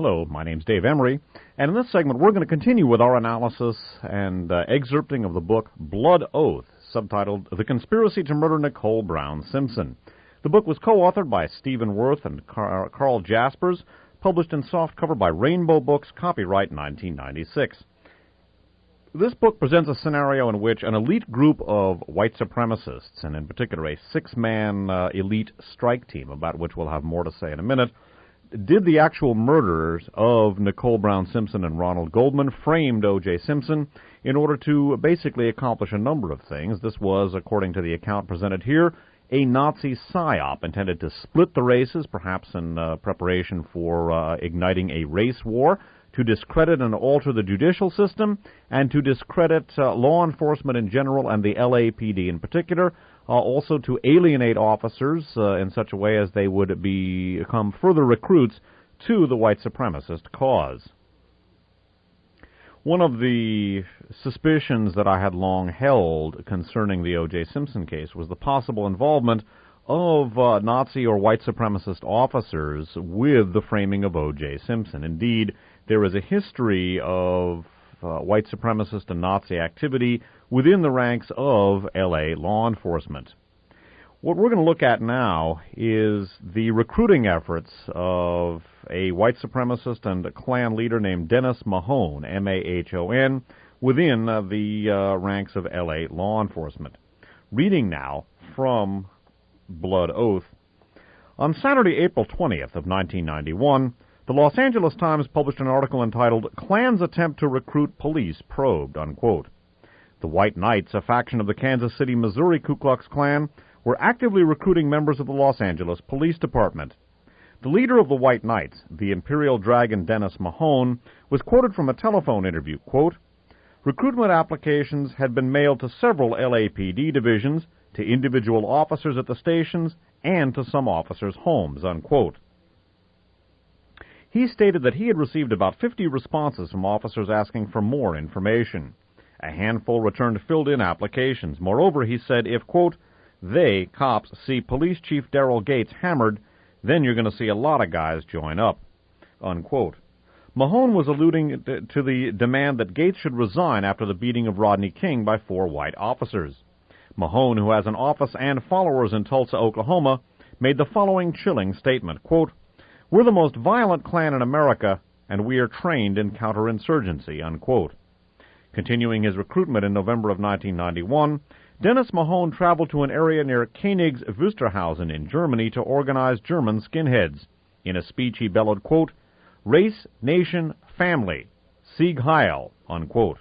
Hello, my name's Dave Emory, and in this segment we're going to continue with our analysis and excerpting of the book Blood Oath, subtitled The Conspiracy to Murder Nicole Brown Simpson. The book was co-authored by Stephen Worth and Carl Jaspers, published in softcover by Rainbow Books, copyright 1996. This book presents a scenario in which an elite group of white supremacists, and in particular a six-man elite strike team, about which we'll have more to say in a minute, did the actual murders of Nicole Brown Simpson and Ronald Goldman, framed O.J. Simpson, in order to basically accomplish a number of things. This was, according to the account presented here, a Nazi psyop intended to split the races, perhaps in preparation for igniting a race war, to discredit and alter the judicial system, and to discredit law enforcement in general and the LAPD in particular, also to alienate officers in such a way as they would become further recruits to the white supremacist cause. One of the suspicions that I had long held concerning the O.J. Simpson case was the possible involvement of Nazi or white supremacist officers with the framing of O.J. Simpson. Indeed, there is a history of white supremacist and Nazi activity within the ranks of L.A. law enforcement. What we're going to look at now is the recruiting efforts of a white supremacist and Klan leader named Dennis Mahone, M-A-H-O-N, within the ranks of L.A. law enforcement. Reading now from Blood Oath. On Saturday, April 20th of 1991, the Los Angeles Times published an article entitled, "Klan's Attempt to Recruit Police Probed," unquote. The White Knights, a faction of the Kansas City, Missouri Ku Klux Klan, were actively recruiting members of the Los Angeles Police Department. The leader of the White Knights, the Imperial Dragon Dennis Mahone, was quoted from a telephone interview, quote, "Recruitment applications had been mailed to several LAPD divisions, to individual officers at the stations, and to some officers' homes," unquote. He stated that he had received about 50 responses from officers asking for more information. A handful returned filled-in applications. Moreover, he said, if, quote, "they, cops, see Police Chief Darrell Gates hammered, then you're going to see a lot of guys join up," unquote. Mahone was alluding to the demand that Gates should resign after the beating of Rodney King by 4 white officers. Mahone, who has an office and followers in Tulsa, Oklahoma, made the following chilling statement, quote, "We're the most violent Klan in America, and we are trained in counterinsurgency," unquote. Continuing his recruitment in November of 1991, Dennis Mahone traveled to an area near Königs Wusterhausen in Germany to organize German skinheads. In a speech he bellowed, quote, "Race, nation, family, Sieg Heil," unquote.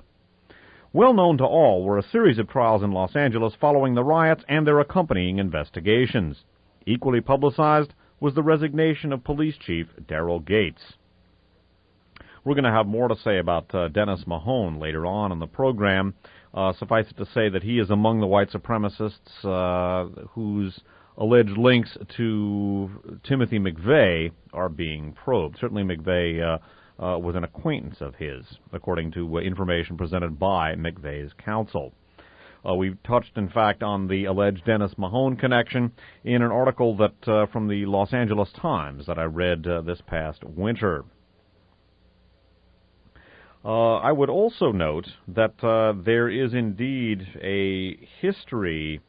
Well known to all were a series of trials in Los Angeles following the riots and their accompanying investigations. Equally publicized was the resignation of Police Chief Darrell Gates. We're going to have more to say about Dennis Mahone later on in the program. Suffice it to say that he is among the white supremacists whose alleged links to Timothy McVeigh are being probed. Certainly McVeigh was an acquaintance of his, according to information presented by McVeigh's counsel. We've touched, in fact, on the alleged Dennis Mahone connection in an article that from the Los Angeles Times that I read this past winter. I would also note that there is indeed a history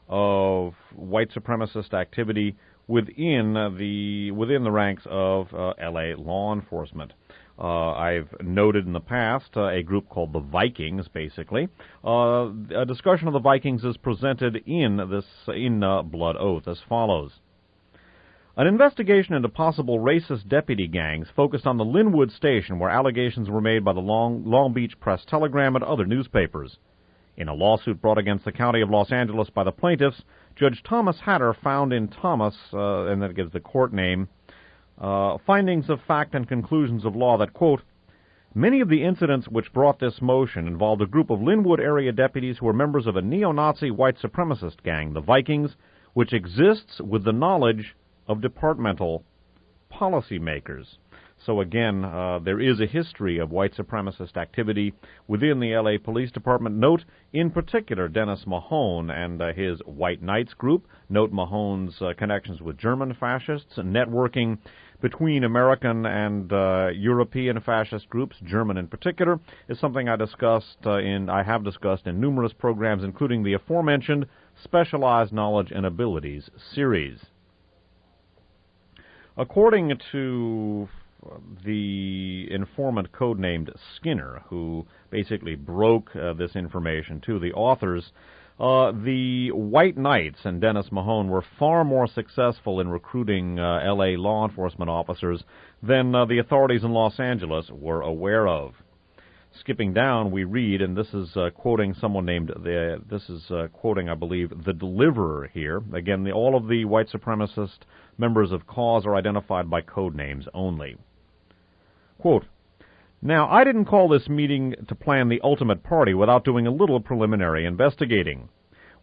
of white supremacist activity within the ranks of L.A. law enforcement. I've noted in the past a group called the Vikings, basically. A discussion of the Vikings is presented in Blood Oath as follows. An investigation into possible racist deputy gangs focused on the Linwood station where allegations were made by the Long Beach Press-Telegram and other newspapers. In a lawsuit brought against the County of Los Angeles by the plaintiffs, Judge Thomas Hatter found in Thomas, and that gives the court name, findings of fact and conclusions of law that, quote, "Many of the incidents which brought this motion involved a group of Linwood area deputies who were members of a neo-Nazi white supremacist gang, the Vikings, which exists with the knowledge of departmental policymakers." So again, there is a history of white supremacist activity within the L.A. Police Department. Note, in particular, Dennis Mahone and his White Knights group. Note Mahone's connections with German fascists, networking between American and European fascist groups, German in particular, is something I have discussed in numerous programs, including the aforementioned Specialized Knowledge and Abilities series. According to the informant codenamed Skinner, who basically broke this information to the authors, the White Knights and Dennis Mahone were far more successful in recruiting L.A. law enforcement officers than the authorities in Los Angeles were aware of. Skipping down, we read, and this is quoting someone named, quoting, I believe, the Deliverer here. Again, all of the white supremacist members of CAUSE are identified by code names only. Quote, "Now, I didn't call this meeting to plan the ultimate party without doing a little preliminary investigating.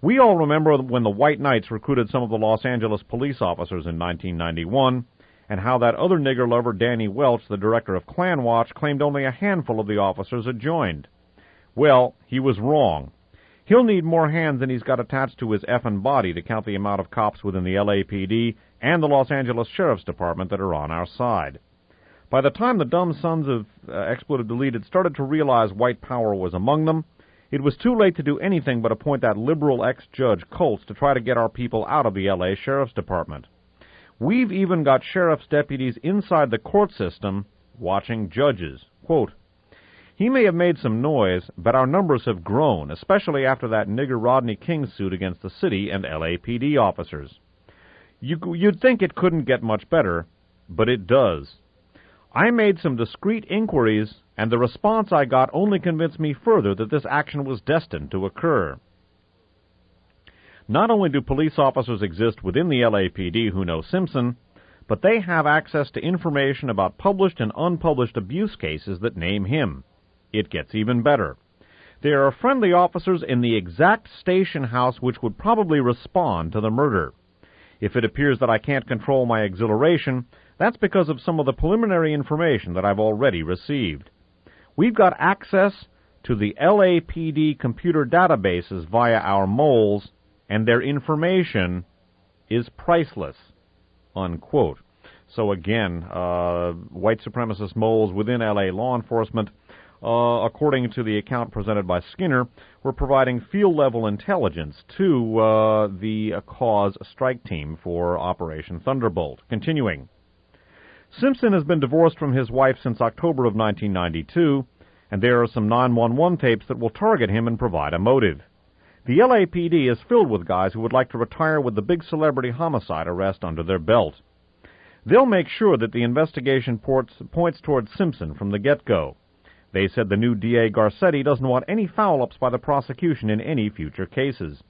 We all remember when the White Knights recruited some of the Los Angeles police officers in 1991, and how that other nigger lover Danny Welch, the director of Klan Watch, claimed only a handful of the officers had joined. Well, he was wrong. He'll need more hands than he's got attached to his effing body to count the amount of cops within the LAPD and the Los Angeles Sheriff's Department that are on our side. By the time the dumb sons of expletive deleted started to realize white power was among them, it was too late to do anything but appoint that liberal ex-judge Colts to try to get our people out of the L.A. Sheriff's Department. We've even got sheriff's deputies inside the court system watching judges." Quote, "He may have made some noise, but our numbers have grown, especially after that nigger Rodney King suit against the city and LAPD officers. You'd think it couldn't get much better, but it does. I made some discreet inquiries, and the response I got only convinced me further that this action was destined to occur. Not only do police officers exist within the LAPD who know Simpson, but they have access to information about published and unpublished abuse cases that name him. It gets even better. There are friendly officers in the exact station house which would probably respond to the murder. If it appears that I can't control my exhilaration, that's because of some of the preliminary information that I've already received. We've got access to the LAPD computer databases via our moles, and their information is priceless." Unquote. So again, white supremacist moles within L.A. law enforcement, according to the account presented by Skinner, were providing field-level intelligence to the CAUSE strike team for Operation Thunderbolt. Continuing, "Simpson has been divorced from his wife since October of 1992, and there are some 911 tapes that will target him and provide a motive. The LAPD is filled with guys who would like to retire with the big celebrity homicide arrest under their belt. They'll make sure that the investigation points toward Simpson from the get-go. They said the new DA Garcetti doesn't want any foul-ups by the prosecution in any future cases.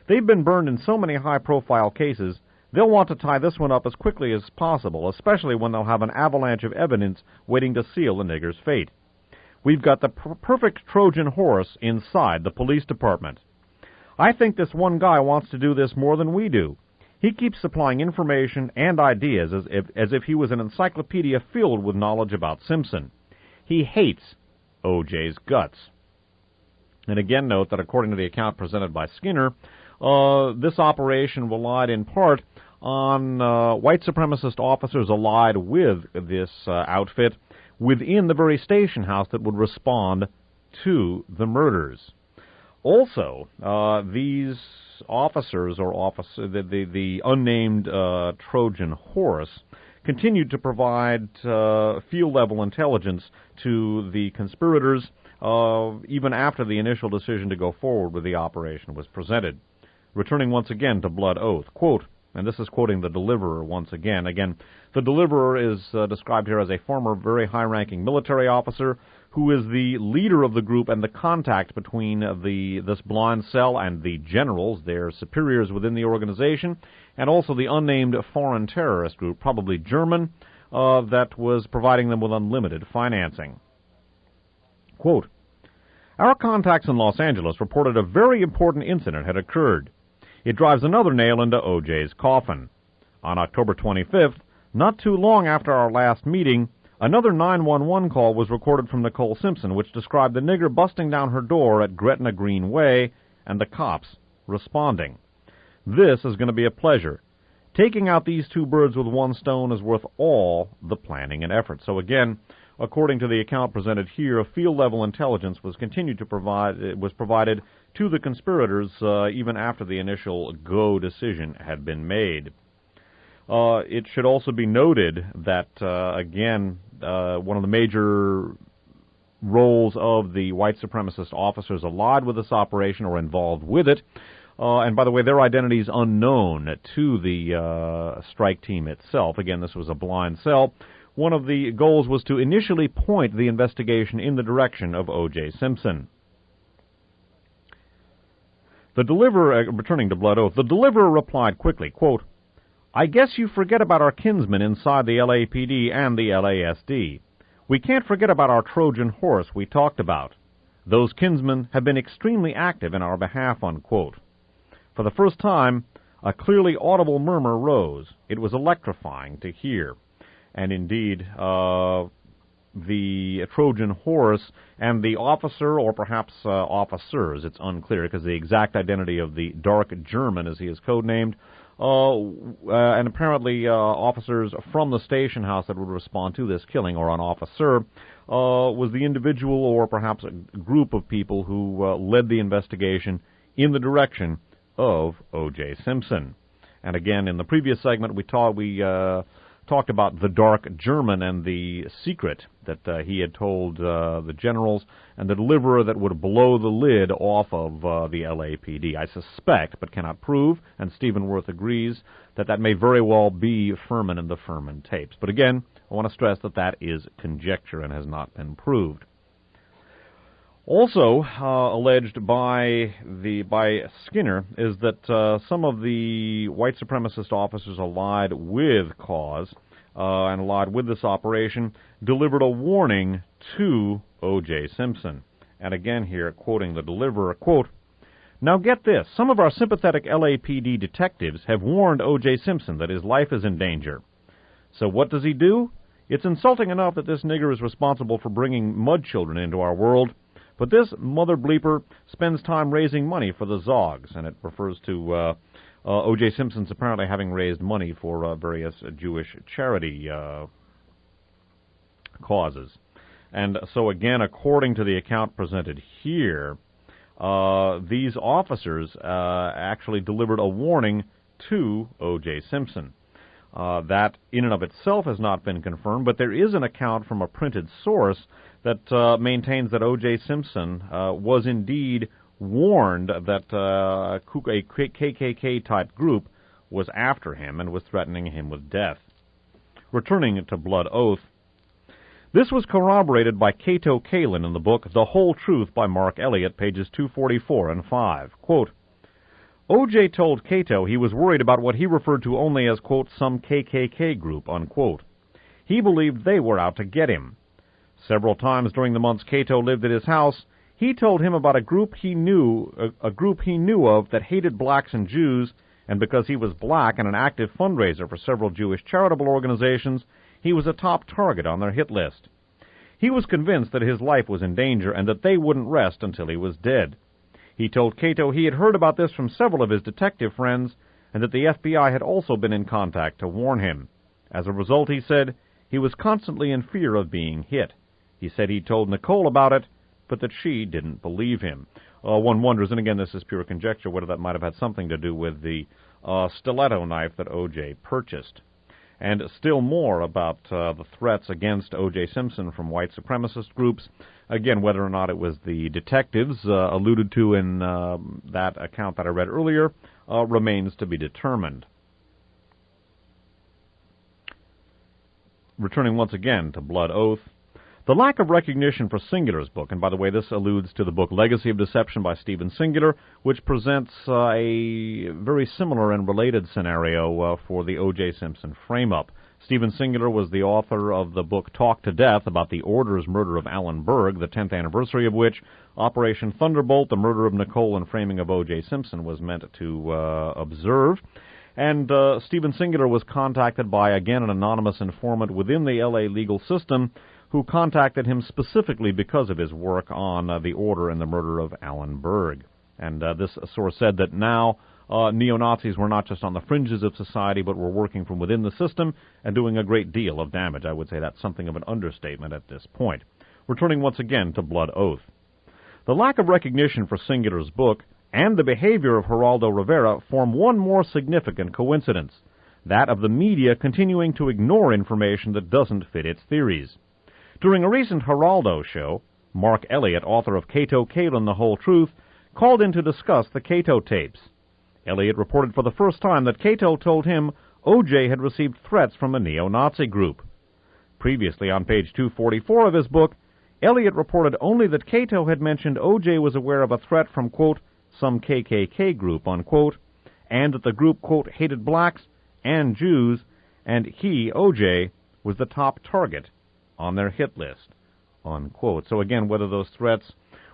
They've been burned in so many high-profile cases, they'll want to tie this one up as quickly as possible, especially when they'll have an avalanche of evidence waiting to seal the nigger's fate. We've got the perfect Trojan horse inside the police department. I think this one guy wants to do this more than we do. He keeps supplying information and ideas as if he was an encyclopedia filled with knowledge about Simpson. He hates O.J.'s guts." And again note that according to the account presented by Skinner, this operation relied in part on white supremacist officers allied with this outfit within the very station house that would respond to the murders. Also, these officers, or the unnamed Trojan horse, continued to provide field-level intelligence to the conspirators even after the initial decision to go forward with the operation was presented. Returning once again to Blood Oath, quote, and this is quoting the Deliverer once again. Again, the Deliverer is described here as a former very high-ranking military officer who is the leader of the group and the contact between this blind cell and the generals, their superiors within the organization, and also the unnamed foreign terrorist group, probably German, that was providing them with unlimited financing. Quote, "Our contacts in Los Angeles reported a very important incident had occurred. It drives another nail into O.J.'s coffin. On October 25th, not too long after our last meeting, another 911 call was recorded from Nicole Simpson, which described the nigger busting down her door at Gretna Green Way and the cops responding. This is going to be a pleasure. Taking out these two birds with one stone is worth all the planning and effort. So again, according to the account presented here, field-level intelligence was provided to the conspirators even after the initial go decision had been made. It should also be noted that, again, one of the major roles of the white supremacist officers allied with this operation or involved with it, and by the way, their identity is unknown to the strike team itself. Again, this was a blind sell. One of the goals was to initially point the investigation in the direction of O.J. Simpson. The deliverer, returning to Blood Oath, the deliverer replied quickly, quote, "I guess you forget about our kinsmen inside the LAPD and the LASD. We can't forget about our Trojan horse we talked about. Those kinsmen have been extremely active in our behalf," unquote. For the first time, a clearly audible murmur rose. It was electrifying to hear. And indeed, the Trojan horse and the officer, or perhaps officers, it's unclear, because the exact identity of the Dark German, as he is codenamed, and apparently officers from the station house that would respond to this killing, or an officer, was the individual or perhaps a group of people who led the investigation in the direction of O.J. Simpson. And again, in the previous segment, we talked about the Dark German and the secret that he had told the generals, and the deliverer that would blow the lid off of the LAPD. I suspect, but cannot prove, and Stephen Worth agrees, that may very well be Furman and the Furman tapes. But again, I want to stress that that is conjecture and has not been proved. Also alleged by Skinner is that some of the white supremacist officers allied with Cause and allied with this operation delivered a warning to O.J. Simpson. And again here, quoting the deliverer, quote, "Now get this, some of our sympathetic LAPD detectives have warned O.J. Simpson that his life is in danger. So what does he do? It's insulting enough that this nigger is responsible for bringing mud children into our world, but this mother bleeper spends time raising money for the Zogs," and it refers to O.J. Simpson's apparently having raised money for various Jewish charity causes. And so again, according to the account presented here, these officers actually delivered a warning to O.J. Simpson. That in and of itself has not been confirmed, but there is an account from a printed source that maintains that O.J. Simpson was indeed warned that a KKK-type group was after him and was threatening him with death. Returning to Blood Oath, this was corroborated by Cato Kalin in the book The Whole Truth by Mark Elliott, pages 244 and 5. Quote, "O.J. told Cato he was worried about what he referred to only as, quote, some KKK group, unquote. He believed they were out to get him. Several times during the months Cato lived at his house, he told him about a group he knew of that hated blacks and Jews, and because he was black and an active fundraiser for several Jewish charitable organizations, he was a top target on their hit list. He was convinced that his life was in danger and that they wouldn't rest until he was dead. He told Cato he had heard about this from several of his detective friends, and that the FBI had also been in contact to warn him. As a result, he said, he was constantly in fear of being hit. He said he told Nicole about it, but that she didn't believe him." One wonders, and again this is pure conjecture, whether that might have had something to do with the stiletto knife that O.J. purchased. And still more about the threats against O.J. Simpson from white supremacist groups. Again, whether or not it was the detectives alluded to in that account that I read earlier remains to be determined. Returning once again to Blood Oath, the lack of recognition for Singular's book, and by the way, this alludes to the book Legacy of Deception by Stephen Singular, which presents a very similar and related scenario for the O.J. Simpson frame-up. Stephen Singular was the author of the book Talk to Death about the Order's murder of Alan Berg, the 10th anniversary of which Operation Thunderbolt, the murder of Nicole and framing of O.J. Simpson, was meant to observe. And Stephen Singular was contacted by, again, an anonymous informant within the L.A. legal system who contacted him specifically because of his work on the Order and the murder of Alan Berg. And this source said that now neo-Nazis were not just on the fringes of society, but were working from within the system and doing a great deal of damage. I would say that's something of an understatement at this point. Returning once again to Blood Oath. The lack of recognition for Singular's book and the behavior of Geraldo Rivera form one more significant coincidence, that of the media continuing to ignore information that doesn't fit its theories. During a recent Geraldo show, Mark Elliott, author of Cato Kalin, The Whole Truth, called in to discuss the Cato tapes. Elliott reported for the first time that Cato told him O.J. had received threats from a neo-Nazi group. Previously, on page 244 of his book, Elliott reported only that Cato had mentioned O.J. was aware of a threat from, quote, some KKK group, unquote, and that the group, quote, hated blacks and Jews, and he, O.J., was the top target on their hit list, unquote. So again, whether those threats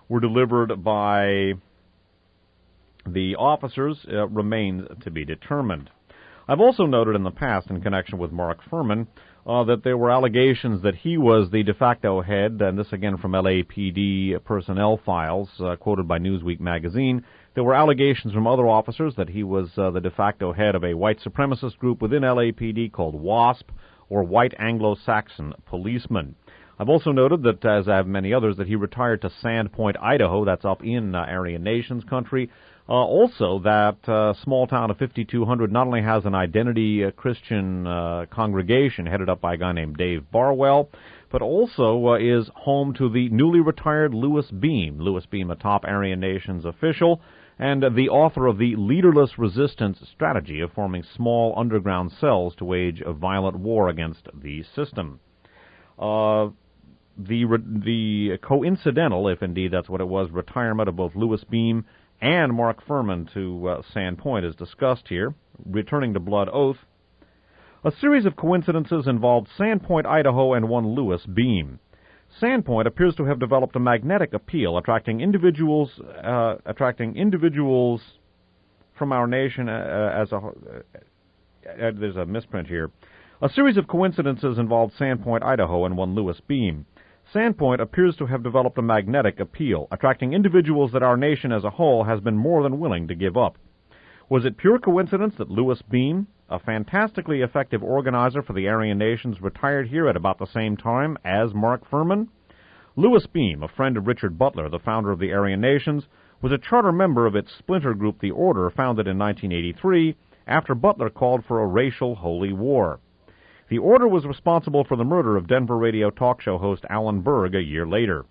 were delivered by the officers remains to be determined. I've also noted in the past, in connection with Mark Furman, that there were allegations that he was the de facto head, and this again from LAPD personnel files, quoted by Newsweek magazine. There were allegations from other officers that he was the de facto head of a white supremacist group within LAPD called WASP, or White Anglo-Saxon Policemen. I've also noted that, as I have many others, that he retired to Sandpoint, Idaho, that's up in Aryan Nations country. Also, that small town of 5,200 not only has an identity Christian congregation headed up by a guy named Dave Barwell, but also is home to the newly retired Louis Beam. Louis Beam, a top Aryan Nations official, and the author of the leaderless resistance strategy of forming small underground cells to wage a violent war against the system. The coincidental, if indeed that's what it was, retirement of both Louis Beam and Mark Furman to Sandpoint is discussed here. Returning to Blood Oath, a series of coincidences involved Sandpoint, Idaho, and one Louis Beam. Sandpoint appears to have developed a magnetic appeal, attracting individuals from our nation as a. There's a misprint here. A series of coincidences involved Sandpoint, Idaho, and one Louis Beam. Sandpoint appears to have developed a magnetic appeal, attracting individuals that our nation as a whole has been more than willing to give up. Was it pure coincidence that Louis Beam, a fantastically effective organizer for the Aryan Nations, retired here at about the same time as Mark Furman? Louis Beam, a friend of Richard Butler, the founder of the Aryan Nations, was a charter member of its splinter group, the Order, founded in 1983 after Butler called for a racial holy war. The Order was responsible for the murder of Denver radio talk show host Alan Berg a year later.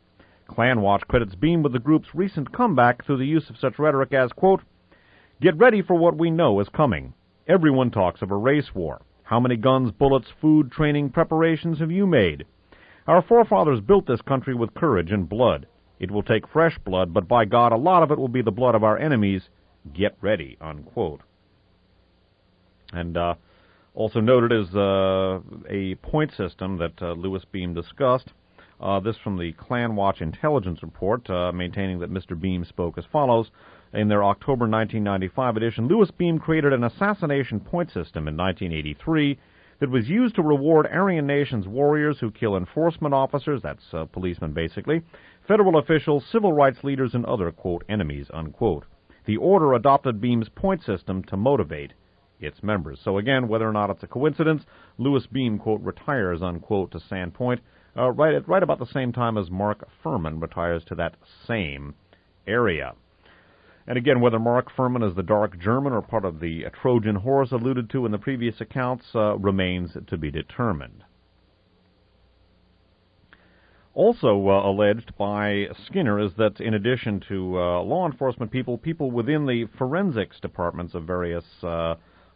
Klanwatch credits Beam with the group's recent comeback through the use of such rhetoric as, quote, "Get ready for what we know is coming. Everyone talks of a race war. How many guns, bullets, food, training, preparations have you made? Our forefathers built this country with courage and blood. It will take fresh blood, but by God, a lot of it will be the blood of our enemies. Get ready," unquote. And also noted is a point system that Louis Beam discussed. This from the Klanwatch Intelligence Report, maintaining that Mr. Beam spoke as follows. In their October 1995 edition, Louis Beam created an assassination point system in 1983 that was used to reward Aryan Nations warriors who kill enforcement officers, that's policemen basically, federal officials, civil rights leaders, and other, quote, enemies, unquote. The Order adopted Beam's point system to motivate its members. So again, whether or not it's a coincidence, Louis Beam, quote, retires, unquote, to Sandpoint, right about the same time as Mark Furman retires to that same area. And again, whether Mark Furman is the Dark German or part of the Trojan horse alluded to in the previous accounts remains to be determined. Also alleged by Skinner is that in addition to law enforcement people within the forensics departments of various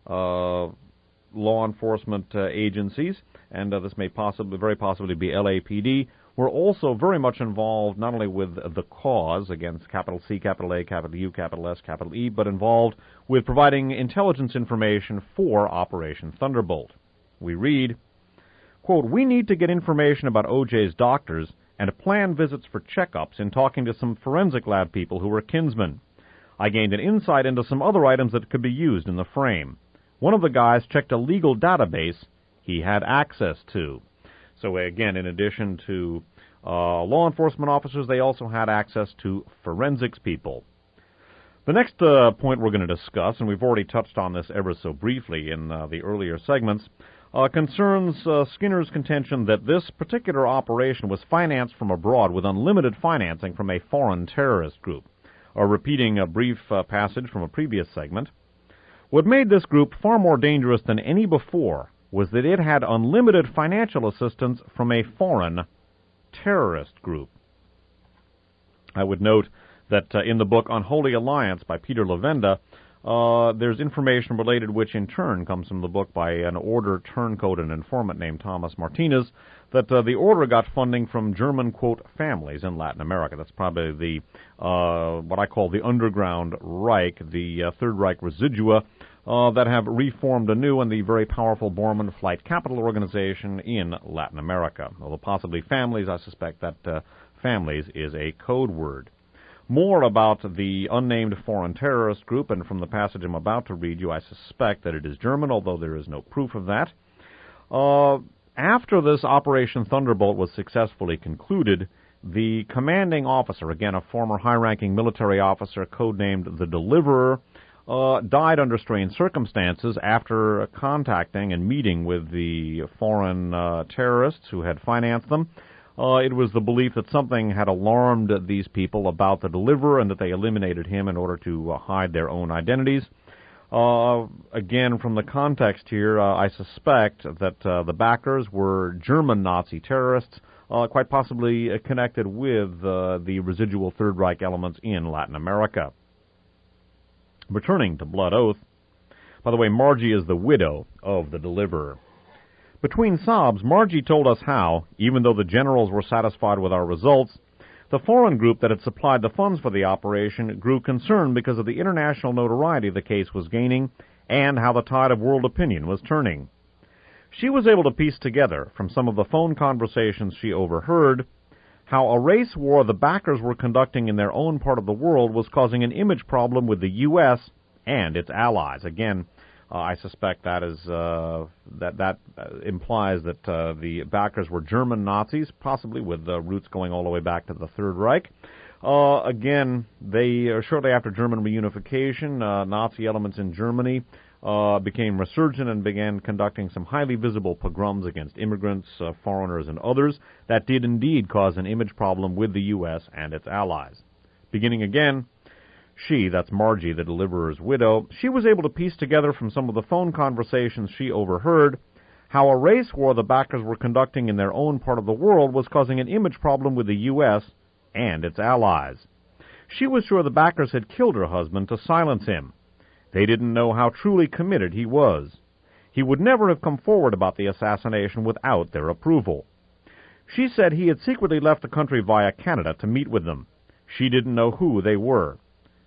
law enforcement agencies, and this may very possibly be LAPD, were also very much involved not only with the cause against capital C, capital A, capital U, capital S, capital E, but involved with providing intelligence information for Operation Thunderbolt. We read, quote, "We need to get information about O.J.'s doctors and plan visits for checkups in talking to some forensic lab people who were kinsmen. I gained an insight into some other items that could be used in the frame. One of the guys checked a legal database he had access to." So again, in addition to law enforcement officers, they also had access to forensics people. The next point we're going to discuss, and we've already touched on this ever so briefly in the earlier segments, concerns Skinner's contention that this particular operation was financed from abroad with unlimited financing from a foreign terrorist group. Repeating a brief passage from a previous segment, what made this group far more dangerous than any before was that it had unlimited financial assistance from a foreign terrorist group. I would note that in the book Unholy Alliance by Peter Levenda, there's information related which in turn comes from the book by an order turncoat and informant named Thomas Martinez, that the order got funding from German, quote, families in Latin America. That's probably the what I call the underground Reich, the Third Reich residua, that have reformed anew in the very powerful Bormann Flight Capital Organization in Latin America. Although possibly families, I suspect that families is a code word. More about the unnamed foreign terrorist group, and from the passage I'm about to read you, I suspect that it is German, although there is no proof of that. After this Operation Thunderbolt was successfully concluded, the commanding officer, again a former high-ranking military officer codenamed the Deliverer, died under strange circumstances after contacting and meeting with the foreign terrorists who had financed them. It was the belief that something had alarmed these people about the Deliverer and that they eliminated him in order to hide their own identities. Again, from the context here, I suspect that the backers were German Nazi terrorists, quite possibly connected with the residual Third Reich elements in Latin America. Returning to Blood Oath, by the way, Margie is the widow of the Deliverer. Between sobs, Margie told us how, even though the generals were satisfied with our results, the foreign group that had supplied the funds for the operation grew concerned because of the international notoriety the case was gaining and how the tide of world opinion was turning. She was able to piece together, from some of the phone conversations she overheard, how a race war the backers were conducting in their own part of the world was causing an image problem with the U.S. and its allies. Again, I suspect that is that implies that the backers were German Nazis, possibly with roots going all the way back to the Third Reich. Again, they shortly after German reunification, Nazi elements in Germany became resurgent and began conducting some highly visible pogroms against immigrants, foreigners, and others. That did indeed cause an image problem with the U.S. and its allies. Beginning again, she, that's Margie, the Deliverer's widow, she was able to piece together from some of the phone conversations she overheard how a race war the backers were conducting in their own part of the world was causing an image problem with the U.S. and its allies. She was sure the backers had killed her husband to silence him. They didn't know how truly committed he was. He would never have come forward about the assassination without their approval. She said he had secretly left the country via Canada to meet with them. She didn't know who they were.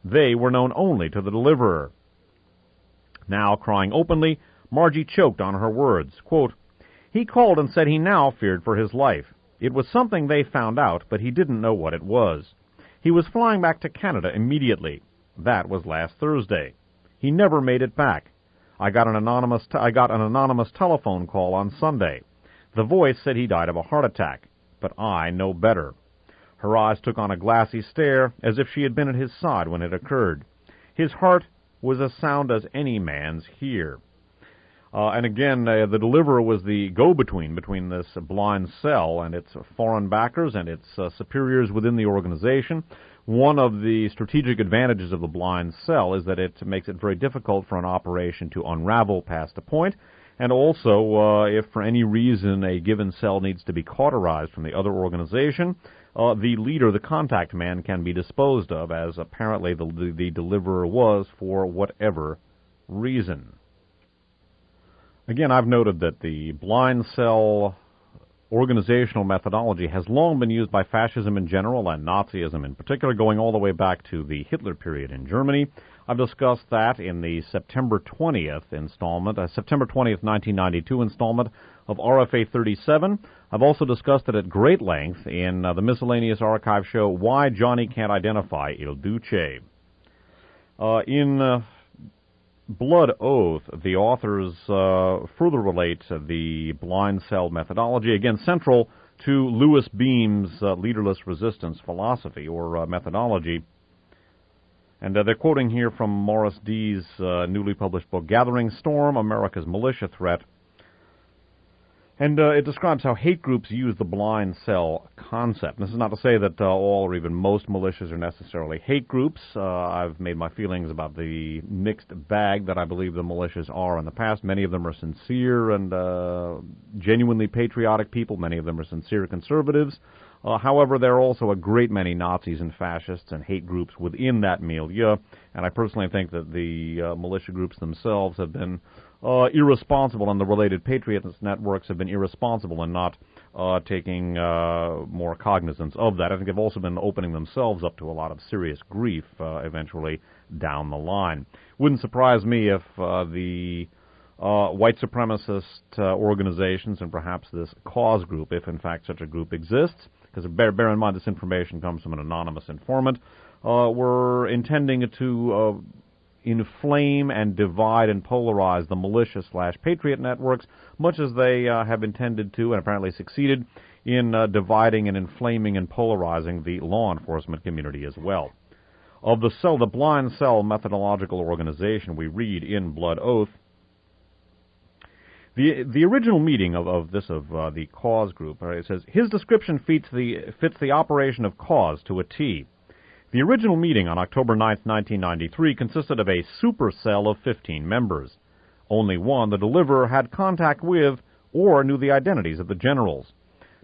They were known only to the Deliverer. Now, crying openly, Margie choked on her words. Quote, he called and said he now feared for his life. It was something they found out, but he didn't know what it was. He was flying back to Canada immediately. That was last Thursday. He never made it back. I got an anonymous telephone call on Sunday. The voice said he died of a heart attack, but I know better. Her eyes took on a glassy stare, as if she had been at his side when it occurred. His heart was as sound as any man's here. And again, the Deliverer was the go-between between this blind cell and its foreign backers and its superiors within the organization. One of the strategic advantages of the blind cell is that it makes it very difficult for an operation to unravel past a point. And also, if for any reason a given cell needs to be cauterized from the other organization, the leader, the contact man, can be disposed of, as apparently the Deliverer was for whatever reason. Again, I've noted that the blind cell organizational methodology has long been used by fascism in general and Nazism in particular, going all the way back to the Hitler period in Germany. I've discussed that in the September 20th installment, September 20th, 1992 installment of RFA 37. I've also discussed it at great length in the miscellaneous archive show, Why Johnny Can't Identify Il Duce. In Blood Oath, the authors further relate the blind cell methodology, again central to Louis Beam's leaderless resistance philosophy or methodology. And they're quoting here from Morris D's newly published book, Gathering Storm, America's Militia Threat. And it describes how hate groups use the blind cell concept. This is not to say that all or even most militias are necessarily hate groups. I've made my feelings about the mixed bag that I believe the militias are in the past. Many of them are sincere and genuinely patriotic people. Many of them are sincere conservatives. However, there are also a great many Nazis and fascists and hate groups within that milieu, and I personally think that the militia groups themselves have been irresponsible, and the related patriots networks have been irresponsible in not taking more cognizance of that. I think they've also been opening themselves up to a lot of serious grief eventually down the line. Wouldn't surprise me if the white supremacist organizations and perhaps this cause group, if in fact such a group exists, because bear in mind this information comes from an anonymous informant, were intending to inflame and divide and polarize the militia/patriot networks, much as they have intended to and apparently succeeded in dividing and inflaming and polarizing the law enforcement community as well. Of the blind cell methodological organization, we read in Blood Oath, the original meeting of the cause group, it says, his description fits the operation of cause to a T. The original meeting on October 9, 1993, consisted of a supercell of 15 members. Only one, the deliverer, had contact with or knew the identities of the generals.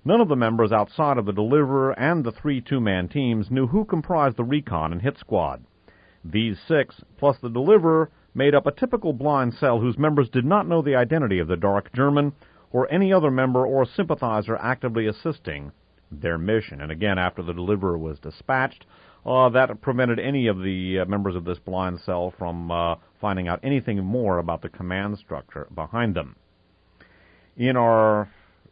None of the members outside of the deliverer and the 3 two-man teams knew who comprised the recon and hit squad. These 6, plus the deliverer, made up a typical blind cell whose members did not know the identity of the Dark German or any other member or sympathizer actively assisting their mission. And again, after the deliverer was dispatched, that prevented any of the members of this blind cell from finding out anything more about the command structure behind them. In our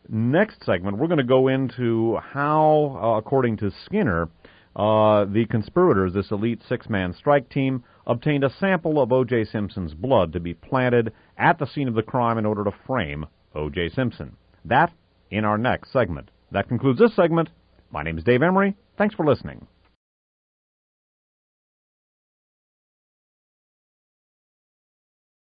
next segment, we're going to go into how, according to Skinner, the conspirators, this elite 6-man strike team, obtained a sample of O.J. Simpson's blood to be planted at the scene of the crime in order to frame O.J. Simpson. That in our next segment. That concludes this segment. My name is Dave Emory. Thanks for listening.